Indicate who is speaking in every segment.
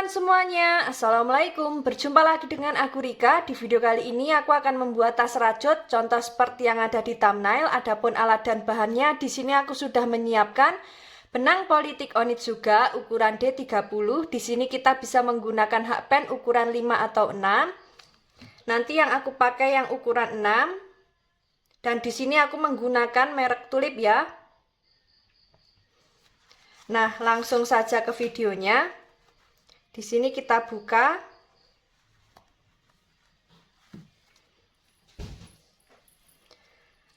Speaker 1: teman-teman semuanya, Assalamualaikum. Berjumpa lagi dengan aku Rika. Di video kali ini aku akan membuat tas rajut, contoh seperti yang ada di thumbnail. Adapun alat dan bahannya, di sini aku sudah menyiapkan benang politik Onitsuga ukuran D30. Di sini kita bisa menggunakan hakpen ukuran 5 atau 6. Nanti yang aku pakai yang ukuran 6. Dan di sini aku menggunakan merek Tulip ya. Nah, langsung saja ke videonya. Di sini kita buka.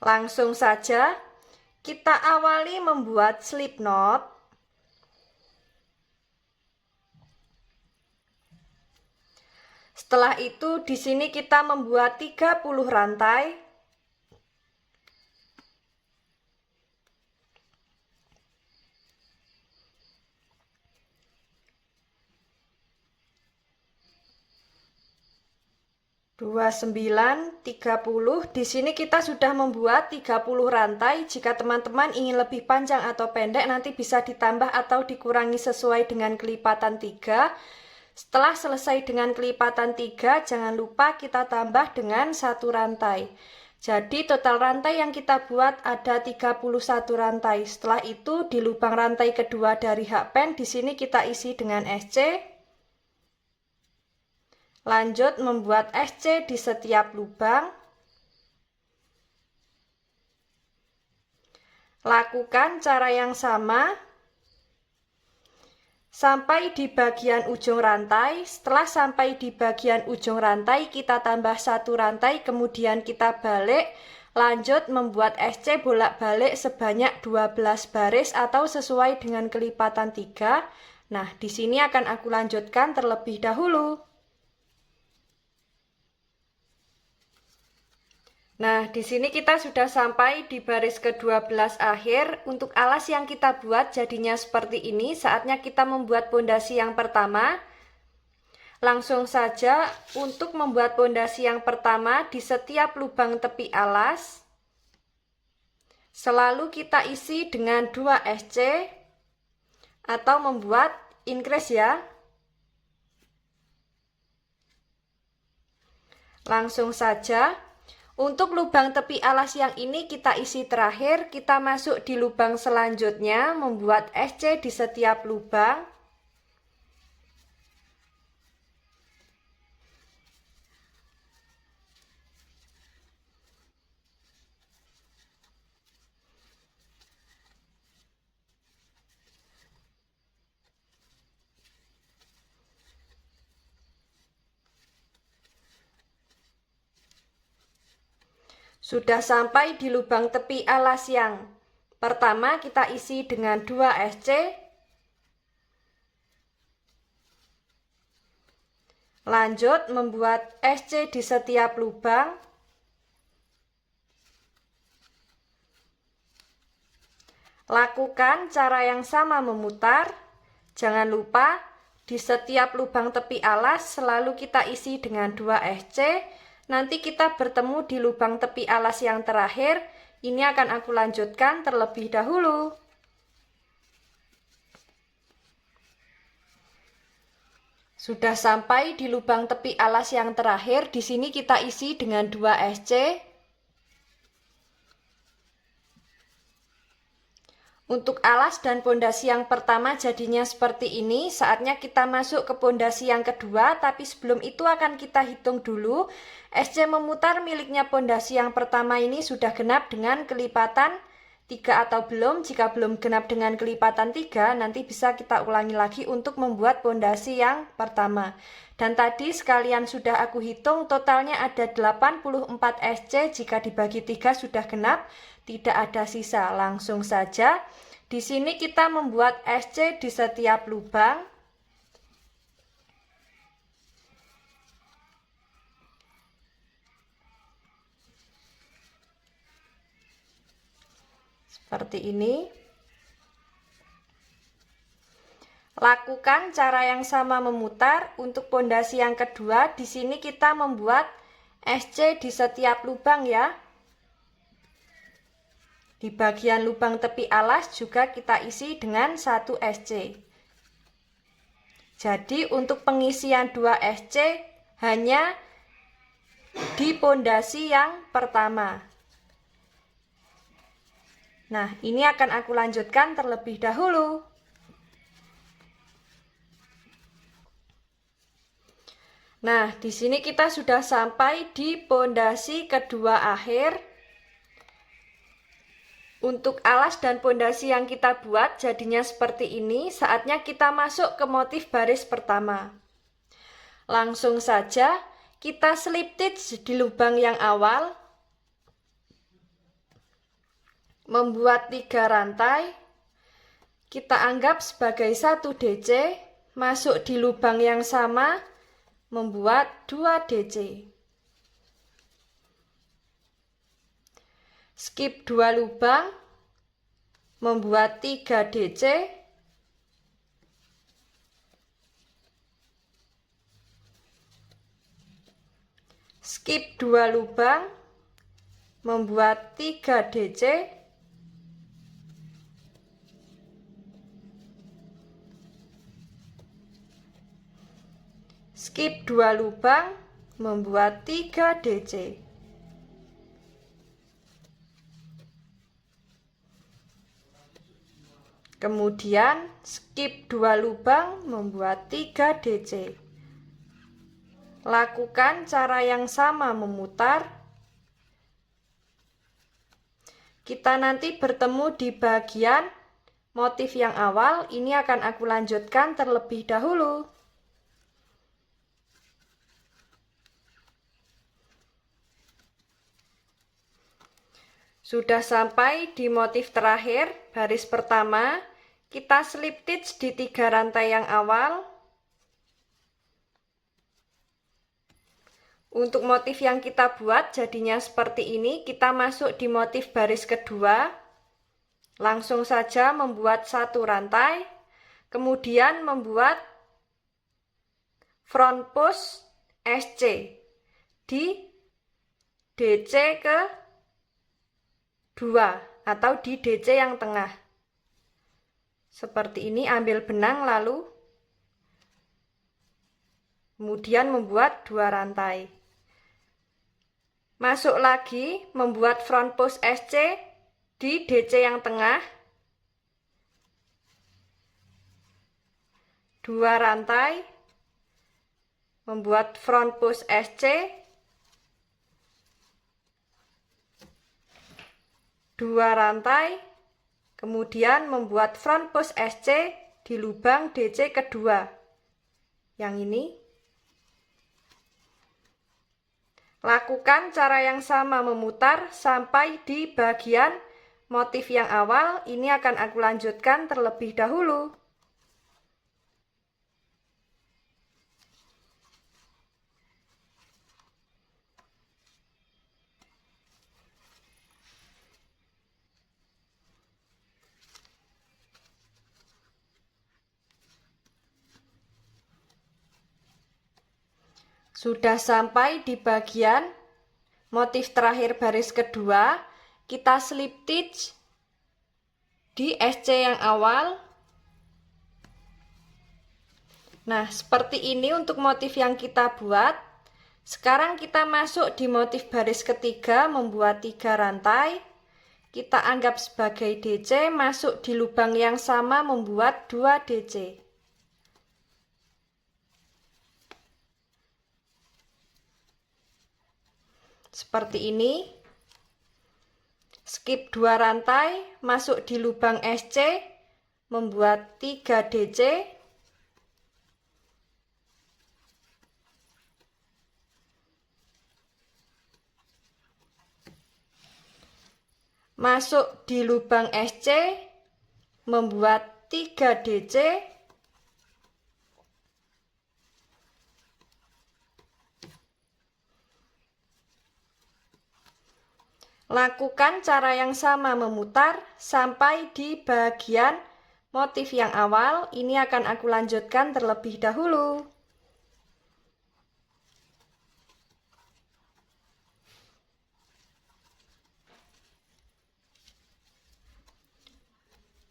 Speaker 1: Langsung saja kita awali membuat slip knot. Setelah itu di sini kita membuat 30 rantai. Dua 9, 30. Di sini kita sudah membuat 30 rantai. Jika teman-teman ingin lebih panjang atau pendek, nanti bisa ditambah atau dikurangi sesuai dengan kelipatan 3. Setelah selesai dengan kelipatan 3, jangan lupa kita tambah dengan 1 rantai. Jadi total rantai yang kita buat ada 31 rantai. Setelah itu di lubang rantai kedua dari hakpen, di sini kita isi dengan SC. Lanjut membuat SC di setiap lubang. Lakukan cara yang sama sampai di bagian ujung rantai. Setelah sampai di bagian ujung rantai, kita tambah 1 rantai, kemudian kita balik. Lanjut membuat SC bolak-balik sebanyak 12 baris atau sesuai dengan kelipatan 3. Nah, di sini akan aku lanjutkan terlebih dahulu. Nah, di sini kita sudah sampai di baris ke-12 akhir. Untuk alas yang kita buat jadinya seperti ini. Saatnya kita membuat pondasi yang pertama. Langsung saja untuk membuat pondasi yang pertama di setiap lubang tepi alas. Selalu kita isi dengan 2 SC atau membuat increase ya. Langsung saja. Untuk lubang tepi alas yang ini kita isi terakhir, kita masuk di lubang selanjutnya, membuat SC di setiap lubang. Sudah sampai di lubang tepi alas yang pertama, kita isi dengan 2 SC. Lanjut membuat SC di setiap lubang. Lakukan cara yang sama memutar. Jangan lupa di setiap lubang tepi alas selalu kita isi dengan 2 SC. Nanti kita bertemu di lubang tepi alas yang terakhir. Ini akan aku lanjutkan terlebih dahulu. Sudah sampai di lubang tepi alas yang terakhir. Di sini kita isi dengan 2 SC. Untuk alas dan pondasi yang pertama jadinya seperti ini. Saatnya kita masuk ke pondasi yang kedua, tapi sebelum itu akan kita hitung dulu. SC memutar miliknya pondasi yang pertama ini sudah genap dengan kelipatan 3 atau belum. Jika belum genap dengan kelipatan 3, nanti bisa kita ulangi lagi untuk membuat pondasi yang pertama. Dan tadi sekalian sudah aku hitung, totalnya ada 84 SC. Jika dibagi 3 sudah genap, tidak ada sisa. Langsung saja. Di sini kita membuat SC di setiap lubang. Seperti ini. Lakukan cara yang sama memutar. Untuk pondasi yang kedua, di sini kita membuat SC di setiap lubang ya. Di bagian lubang tepi alas juga kita isi dengan 1 SC. Jadi untuk pengisian 2 SC hanya di pondasi yang pertama. Nah, ini akan aku lanjutkan terlebih dahulu. Nah, di sini kita sudah sampai di pondasi kedua akhir. Untuk alas dan pondasi yang kita buat jadinya seperti ini, saatnya kita masuk ke motif baris pertama. Langsung saja kita slip stitch di lubang yang awal, membuat 3 rantai, kita anggap sebagai 1 DC, masuk di lubang yang sama, membuat 2 DC. Skip 2 lubang, membuat 3 DC, skip 2 lubang, membuat 3 DC, skip 2 lubang, membuat 3 DC. Kemudian skip 2 lubang, membuat 3 DC. Lakukan cara yang sama memutar. Kita nanti bertemu di bagian motif yang awal. Ini akan aku lanjutkan terlebih dahulu. Sudah sampai di motif terakhir, baris pertama. Kita slip stitch di 3 rantai yang awal. Untuk motif yang kita buat jadinya seperti ini, kita masuk di motif baris kedua. Langsung saja membuat 1 rantai, kemudian membuat front post SC di DC ke 2 atau di DC yang tengah. Seperti ini, ambil benang lalu kemudian membuat 2 rantai. Masuk lagi membuat front post SC di DC yang tengah. 2 rantai. Membuat front post SC. 2 rantai. Kemudian membuat front post SC di lubang DC kedua. Yang ini. Lakukan cara yang sama memutar sampai di bagian motif yang awal. Ini akan aku lanjutkan terlebih dahulu. Sudah sampai di bagian motif terakhir baris kedua, kita slip stitch di SC yang awal. Nah, seperti ini untuk motif yang kita buat. Sekarang kita masuk di motif baris ketiga, membuat 3 rantai. Kita anggap sebagai DC, masuk di lubang yang sama, membuat 2 DC. Seperti ini. Skip 2 rantai, masuk di lubang SC, membuat 3 DC. Masuk di lubang SC, membuat 3 DC. Lakukan cara yang sama memutar sampai di bagian motif yang awal. Ini akan aku lanjutkan terlebih dahulu.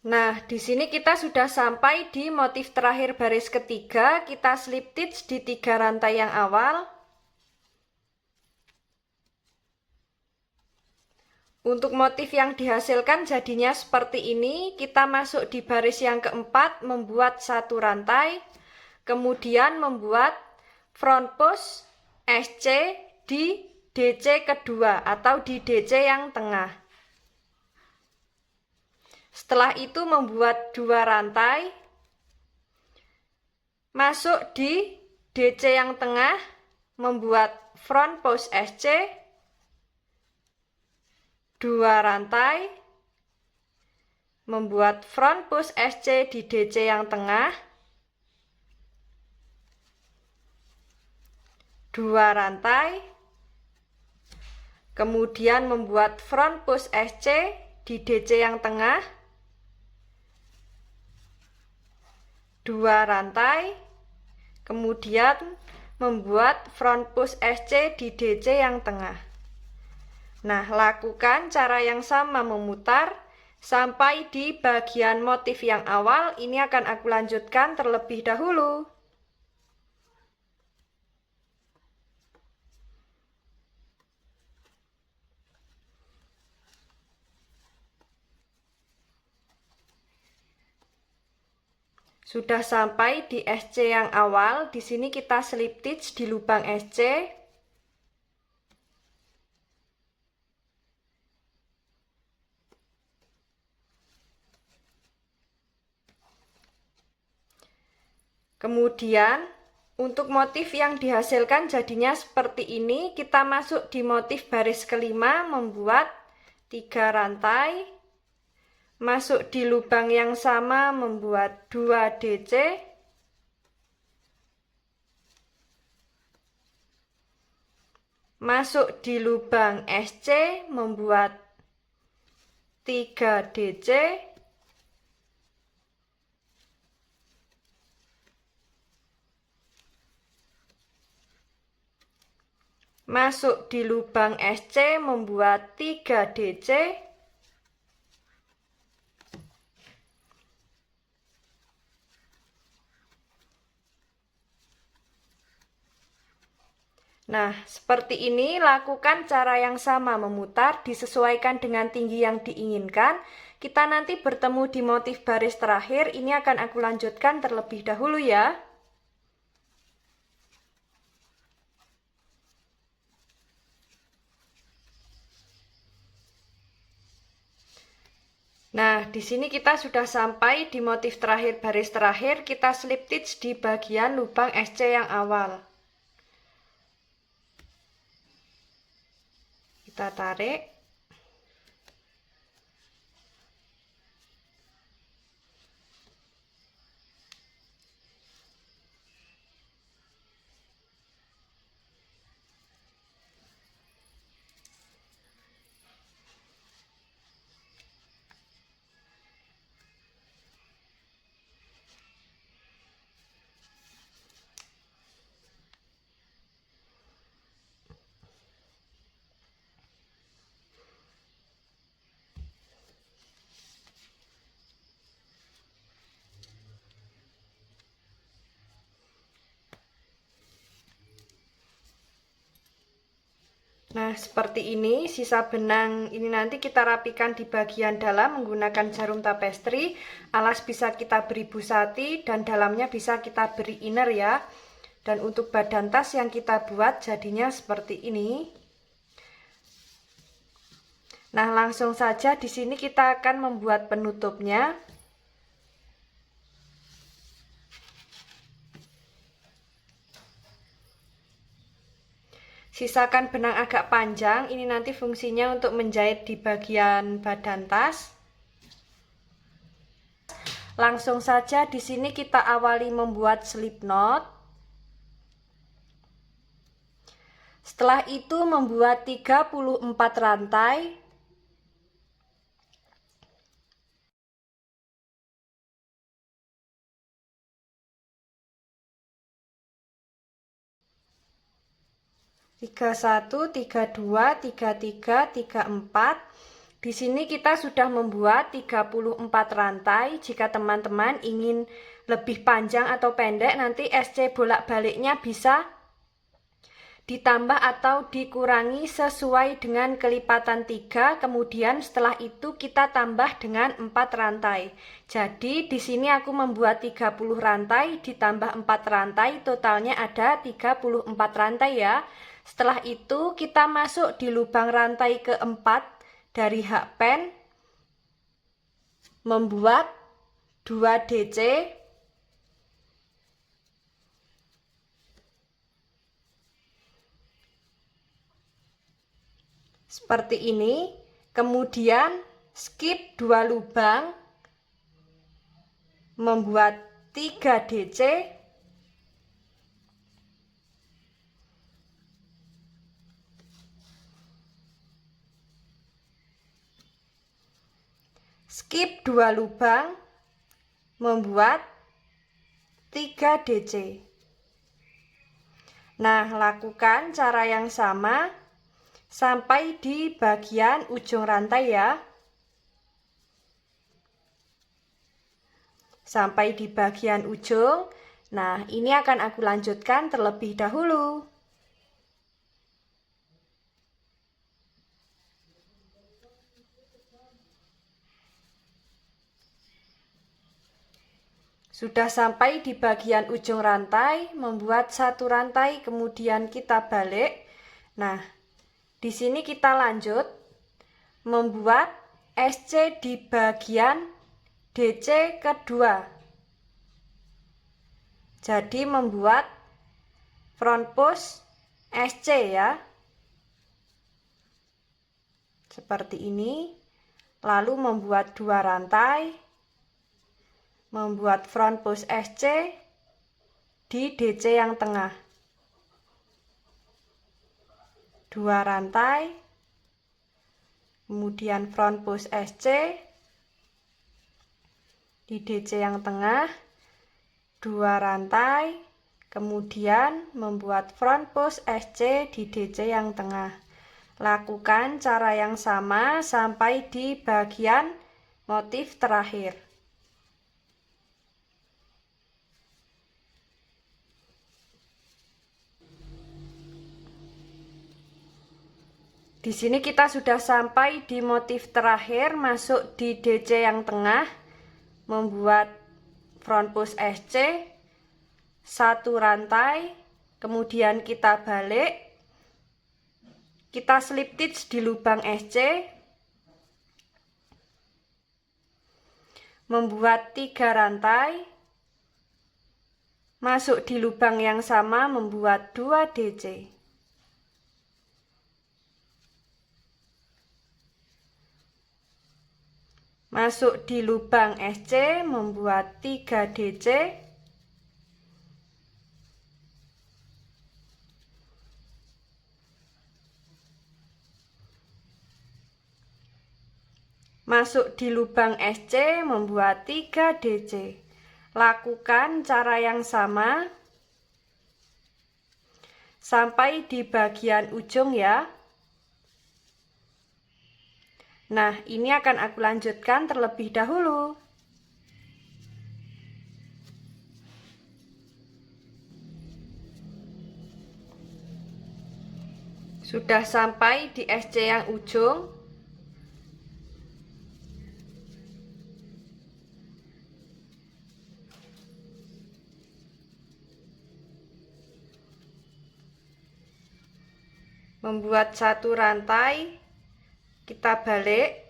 Speaker 1: Nah, di sini kita sudah sampai di motif terakhir baris ketiga. Kita slip stitch di 3 rantai yang awal. Untuk motif yang dihasilkan jadinya seperti ini. Kita masuk di baris yang keempat, membuat 1 rantai. Kemudian membuat front post SC di DC kedua atau di DC yang tengah. Setelah itu membuat 2 rantai, masuk di DC yang tengah, membuat front post SC, 2 rantai, membuat front post SC di DC yang tengah, 2 rantai, kemudian membuat front post SC di DC yang tengah, 2 rantai, kemudian membuat front post SC di DC yang tengah. Nah, lakukan cara yang sama memutar sampai di bagian motif yang awal. Ini akan aku lanjutkan terlebih dahulu. Sudah sampai di SC yang awal, di sini kita slip stitch di lubang SC. Kemudian, untuk motif yang dihasilkan jadinya seperti ini, kita masuk di motif baris kelima, membuat 3 rantai. Masuk di lubang yang sama, membuat 2 DC. Masuk di lubang SC, membuat 3 DC. Masuk di lubang SC, membuat 3 DC. Nah, seperti ini lakukan cara yang sama memutar, disesuaikan dengan tinggi yang diinginkan. Kita nanti bertemu di motif baris terakhir, ini akan aku lanjutkan terlebih dahulu ya. Nah, di sini kita sudah sampai di motif terakhir baris terakhir, kita slip stitch di bagian lubang SC yang awal. Kita tarik. Nah, seperti ini, sisa benang ini nanti kita rapikan di bagian dalam menggunakan jarum tapestri. Alas bisa kita beri busati dan dalamnya bisa kita beri inner ya. Dan untuk badan tas yang kita buat jadinya seperti ini. Nah, langsung saja di sini kita akan membuat penutupnya. Sisakan benang agak panjang, ini nanti fungsinya untuk menjahit di bagian badan tas. Langsung saja di sini kita awali membuat slip knot. Setelah itu membuat 34 rantai. Tiga satu, 32, 33, 34. Di sini kita sudah membuat 34 rantai. Jika teman-teman ingin lebih panjang atau pendek, nanti SC bolak-baliknya bisa ditambah atau dikurangi sesuai dengan kelipatan 3. Kemudian setelah itu kita tambah dengan 4 rantai. Jadi di sini aku membuat 30 rantai ditambah 4 rantai, totalnya ada 34 rantai ya. Setelah itu kita masuk di lubang rantai keempat dari hakpen, membuat 2 DC, seperti ini. Kemudian skip 2 lubang, membuat 3 DC, skip 2 lubang, membuat 3 DC. Nah, lakukan cara yang sama sampai di bagian ujung rantai ya. Sampai di bagian ujung. Nah, ini akan aku lanjutkan terlebih dahulu. Sudah sampai di bagian ujung rantai, membuat 1 rantai, kemudian kita balik. Nah, di sini kita lanjut membuat SC di bagian DC kedua. Jadi membuat front post SC ya. Seperti ini. Lalu membuat 2 rantai. Membuat front post SC di DC yang tengah. 2 rantai, kemudian front post SC di DC yang tengah, 2 rantai, kemudian membuat front post SC di DC yang tengah. Lakukan cara yang sama sampai di bagian motif terakhir. Di sini kita sudah sampai di motif terakhir, masuk di DC yang tengah, membuat front post SC, 1 rantai, kemudian kita balik, kita slip stitch di lubang SC, membuat 3 rantai, masuk di lubang yang sama, membuat 2 DC. Masuk di lubang SC, membuat 3 DC. Masuk di lubang SC, membuat 3 DC. Lakukan cara yang sama sampai di bagian ujung ya. Nah, ini akan aku lanjutkan terlebih dahulu. Sudah sampai di SC yang ujung. Membuat 1 rantai. Kita balik,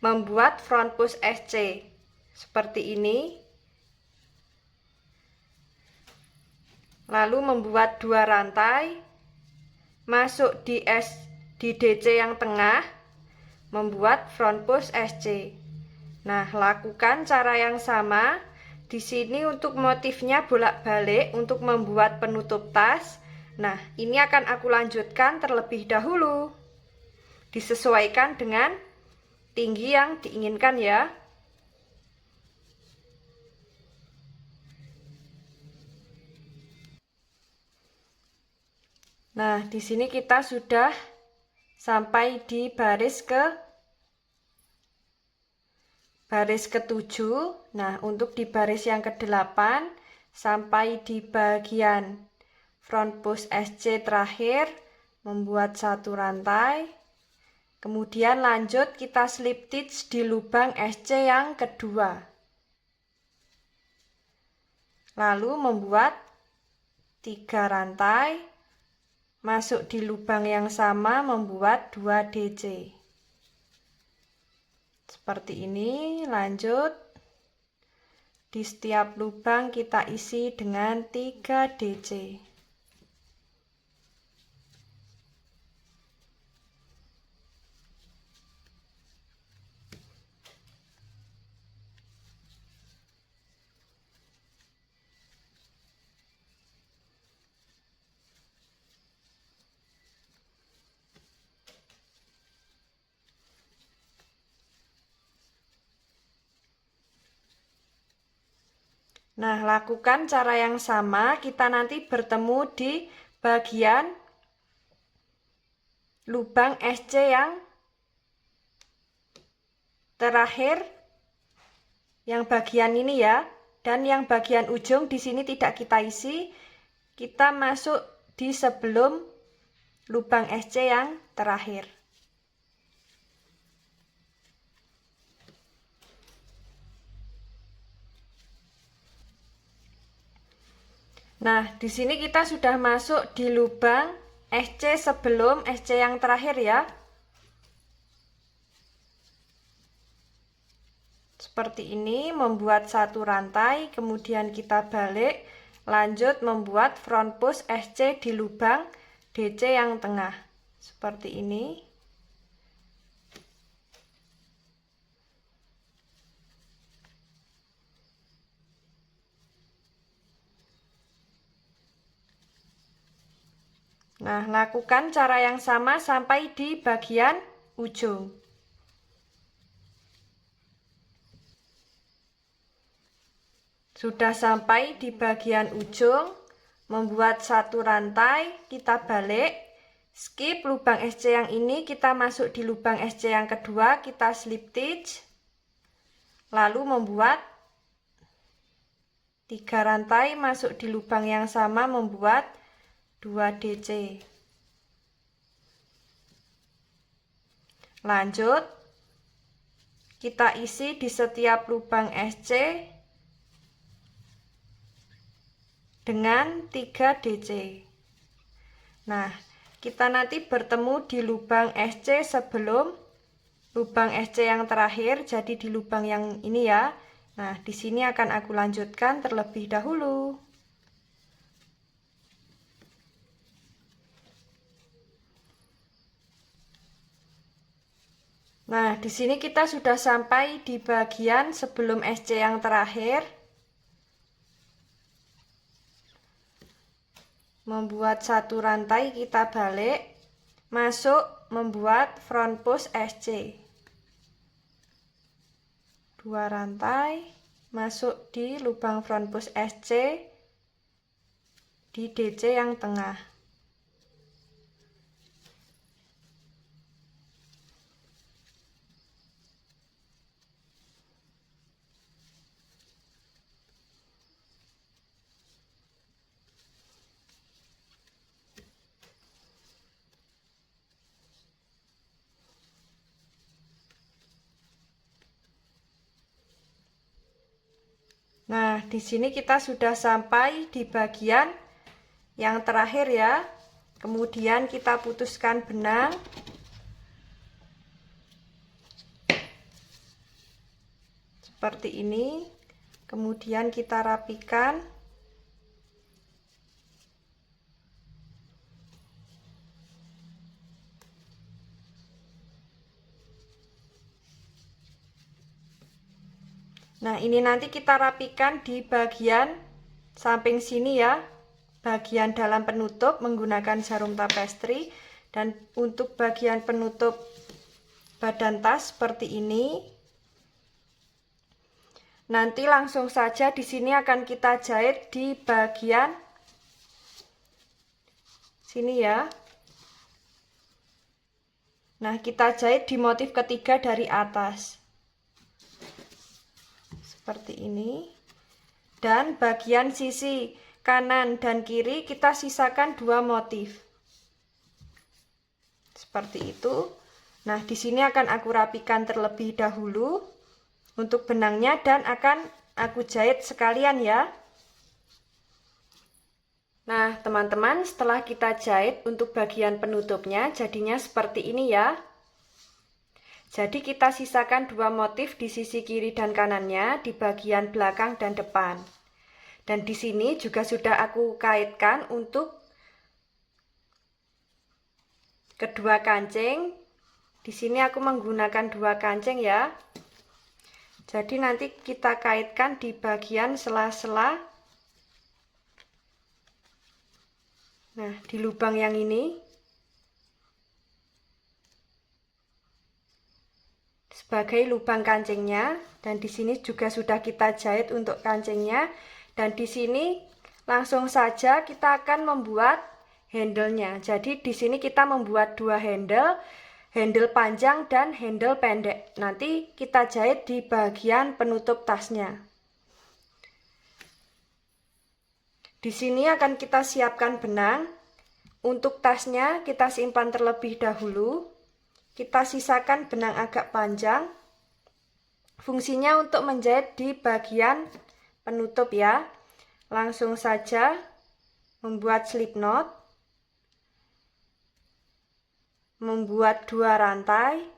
Speaker 1: membuat front post SC seperti ini, lalu membuat 2 rantai, masuk di DC yang tengah, membuat front post SC. Nah, lakukan cara yang sama di sini untuk motifnya bolak-balik untuk membuat penutup tas. Nah, ini akan aku lanjutkan terlebih dahulu. Disesuaikan dengan tinggi yang diinginkan ya. Nah, di sini kita sudah sampai di baris ke baris ke-7. Nah, untuk di baris yang ke-8 sampai di bagian front post SC terakhir membuat 1 rantai. Kemudian lanjut kita slip stitch di lubang SC yang kedua. Lalu membuat 3 rantai, masuk di lubang yang sama membuat 2 DC. Seperti ini, lanjut. Di setiap lubang kita isi dengan 3 DC. Nah, lakukan cara yang sama, kita nanti bertemu di bagian lubang SC yang terakhir, yang bagian ini ya, dan yang bagian ujung di sini tidak kita isi, kita masuk di sebelum lubang SC yang terakhir. Nah, di sini kita sudah masuk di lubang SC sebelum SC yang terakhir ya. Seperti ini, membuat 1 rantai, kemudian kita balik, lanjut membuat front post SC di lubang DC yang tengah. Seperti ini. Nah, lakukan cara yang sama sampai di bagian ujung. Sudah sampai di bagian ujung, membuat 1 rantai, kita balik, skip lubang SC yang ini, kita masuk di lubang SC yang kedua, kita slip stitch, lalu membuat 3 rantai, masuk di lubang yang sama, membuat 2 DC. Lanjut, kita isi di setiap lubang SC dengan 3 DC. Nah, kita nanti bertemu di lubang SC sebelum lubang SC yang terakhir, jadi di lubang yang ini ya. Nah, di sini akan aku lanjutkan terlebih dahulu. Nah, di sini kita sudah sampai di bagian sebelum SC yang terakhir. Membuat 1 rantai, kita balik, masuk membuat front post SC. 2 rantai, masuk di lubang front post SC di DC yang tengah. Nah, di sini kita sudah sampai di bagian yang terakhir ya. Kemudian kita putuskan benang. Seperti ini. Kemudian kita rapikan. Nah, ini nanti kita rapikan di bagian samping sini ya, bagian dalam penutup menggunakan jarum tapestri, dan untuk bagian penutup badan tas seperti ini. Nanti langsung saja di sini akan kita jahit di bagian sini ya. Nah, kita jahit di motif ketiga dari atas. seperti ini. Dan bagian sisi kanan dan kiri kita sisakan 2 motif. Seperti itu. Nah, di sini akan aku rapikan terlebih dahulu untuk benangnya dan akan aku jahit sekalian ya. Nah, teman-teman, setelah kita jahit untuk bagian penutupnya jadinya seperti ini ya. Jadi kita sisakan 2 motif di sisi kiri dan kanannya di bagian belakang dan depan. Dan di sini juga sudah aku kaitkan untuk kedua kancing. Di sini aku menggunakan 2 kancing ya. Jadi nanti kita kaitkan di bagian sela-sela. Nah, di lubang yang ini sebagai lubang kancingnya, dan di sini juga sudah kita jahit untuk kancingnya, dan di sini langsung saja kita akan membuat handle-nya. Jadi di sini kita membuat 2 handle, handle panjang dan handle pendek. Nanti kita jahit di bagian penutup tasnya. Di sini akan kita siapkan benang. Untuk tasnya kita simpan terlebih dahulu. Kita sisakan benang agak panjang. Fungsinya untuk menjahit di bagian penutup ya. Langsung saja membuat slip knot. Membuat 2 rantai.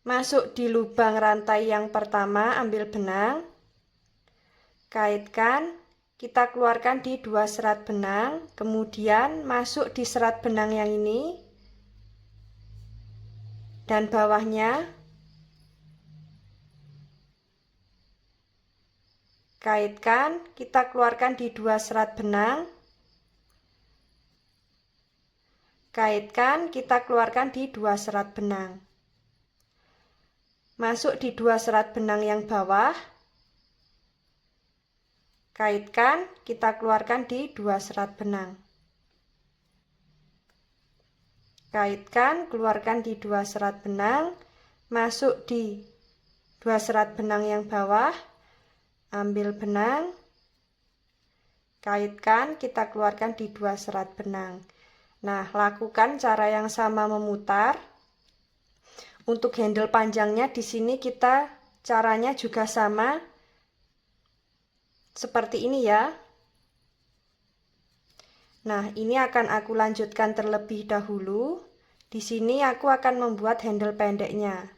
Speaker 1: Masuk di lubang rantai yang pertama, ambil benang, kaitkan, kita keluarkan di 2 serat benang, kemudian masuk di serat benang yang ini, dan bawahnya, kaitkan, kita keluarkan di 2 serat benang, kaitkan, kita keluarkan di 2 serat benang. Masuk di 2 serat benang yang bawah, kaitkan, kita keluarkan di 2 serat benang. Kaitkan, keluarkan di 2 serat benang, masuk di 2 serat benang yang bawah, ambil benang, kaitkan, kita keluarkan di 2 serat benang. Nah, lakukan cara yang sama memutar. Untuk handle panjangnya di sini kita caranya juga sama seperti ini ya. Nah, ini akan aku lanjutkan terlebih dahulu. Di sini aku akan membuat handle pendeknya.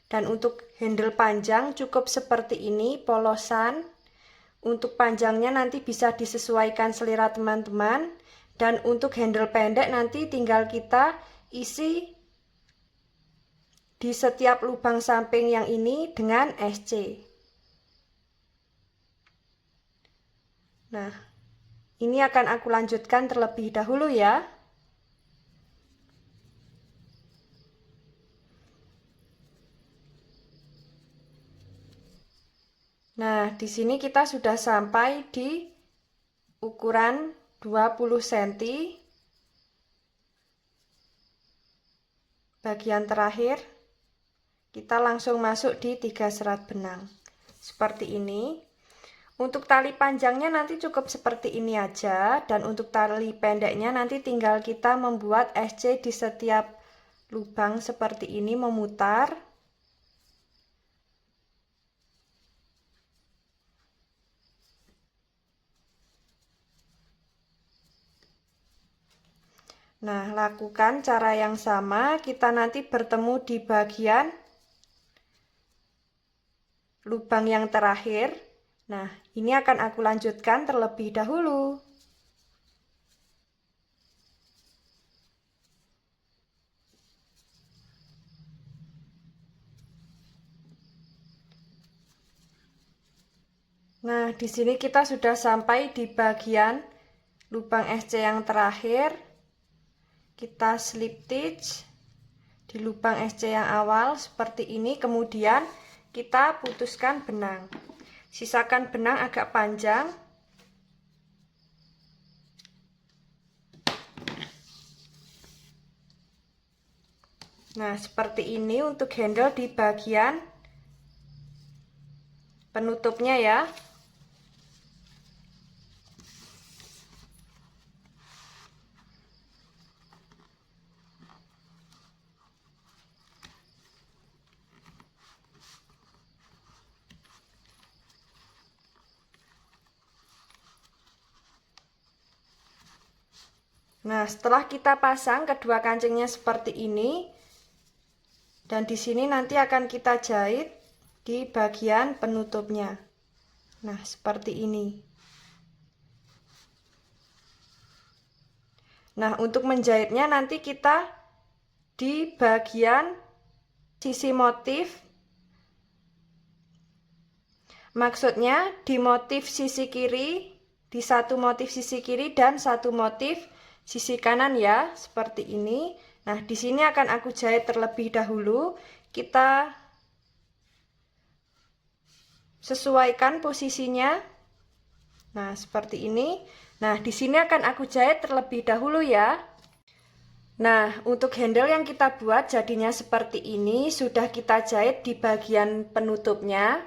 Speaker 1: Dan untuk handle panjang cukup seperti ini, polosan. Untuk panjangnya nanti bisa disesuaikan selera teman-teman. Dan untuk handle pendek nanti tinggal kita isi di setiap lubang samping yang ini dengan SC. Nah, ini akan aku lanjutkan terlebih dahulu ya. Nah, di sini kita sudah sampai di ukuran 20 cm. Bagian terakhir kita langsung masuk di 3 serat benang seperti ini. Untuk tali panjangnya nanti cukup seperti ini aja, dan untuk tali pendeknya nanti tinggal kita membuat SC di setiap lubang seperti ini, memutar. Nah, lakukan cara yang sama, kita nanti bertemu di bagian lubang yang terakhir. Nah, ini akan aku lanjutkan terlebih dahulu. Nah, di sini kita sudah sampai di bagian lubang SC yang terakhir. Kita slip stitch di lubang SC yang awal seperti ini, kemudian kita putuskan benang. Sisakan benang agak panjang. Nah, seperti ini untuk handle di bagian penutupnya ya. Nah, setelah kita pasang kedua kancingnya seperti ini, dan di sini nanti akan kita jahit di bagian penutupnya. Nah, seperti ini. Nah, untuk menjahitnya nanti kita di bagian sisi motif. Maksudnya di motif sisi kiri, di satu motif sisi kiri dan satu motif sisi kanan ya, seperti ini. Nah, di sini akan aku jahit terlebih dahulu. Kita sesuaikan posisinya. Nah, seperti ini. Nah, di sini akan aku jahit terlebih dahulu ya. Nah, untuk handle yang kita buat jadinya seperti ini, sudah kita jahit di bagian penutupnya.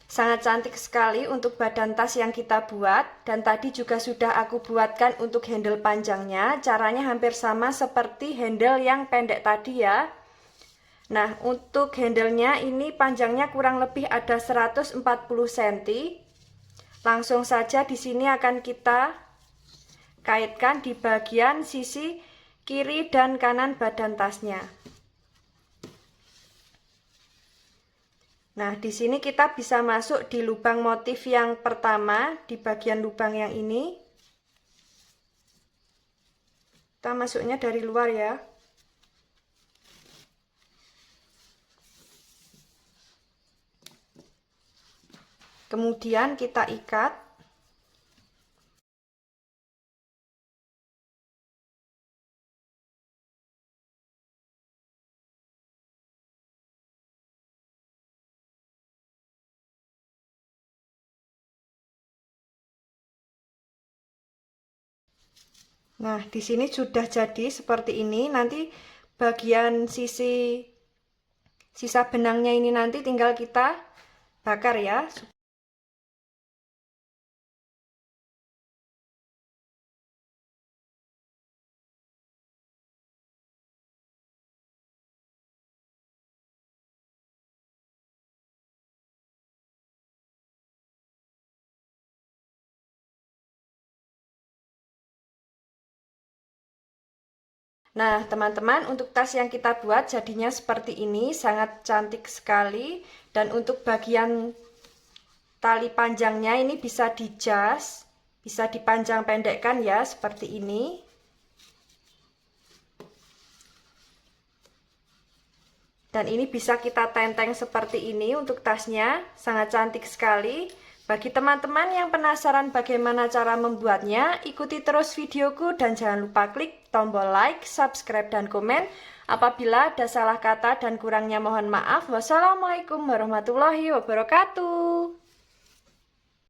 Speaker 1: Sangat cantik sekali untuk badan tas yang kita buat, dan tadi juga sudah aku buatkan untuk handle panjangnya. Caranya hampir sama seperti handle yang pendek tadi ya. Nah, untuk handlenya ini panjangnya kurang lebih ada 140 cm. Langsung saja di sini akan kita kaitkan di bagian sisi kiri dan kanan badan tasnya. Nah, di sini kita bisa masuk di lubang motif yang pertama, di bagian lubang yang ini. Kita masuknya dari luar ya. Kemudian kita ikat. Nah, di sini sudah jadi seperti ini. Nanti bagian sisa benangnya ini nanti tinggal kita bakar ya. Nah, teman-teman, untuk tas yang kita buat jadinya seperti ini, sangat cantik sekali. Dan untuk bagian tali panjangnya ini bisa dijas, bisa dipanjang pendekkan ya, seperti ini. Dan ini bisa kita tenteng seperti ini untuk tasnya, sangat cantik sekali. Bagi teman-teman yang penasaran bagaimana cara membuatnya, ikuti terus videoku dan jangan lupa klik tombol like, subscribe, dan komen. Apabila ada salah kata dan kurangnya mohon maaf. Wassalamualaikum warahmatullahi wabarakatuh.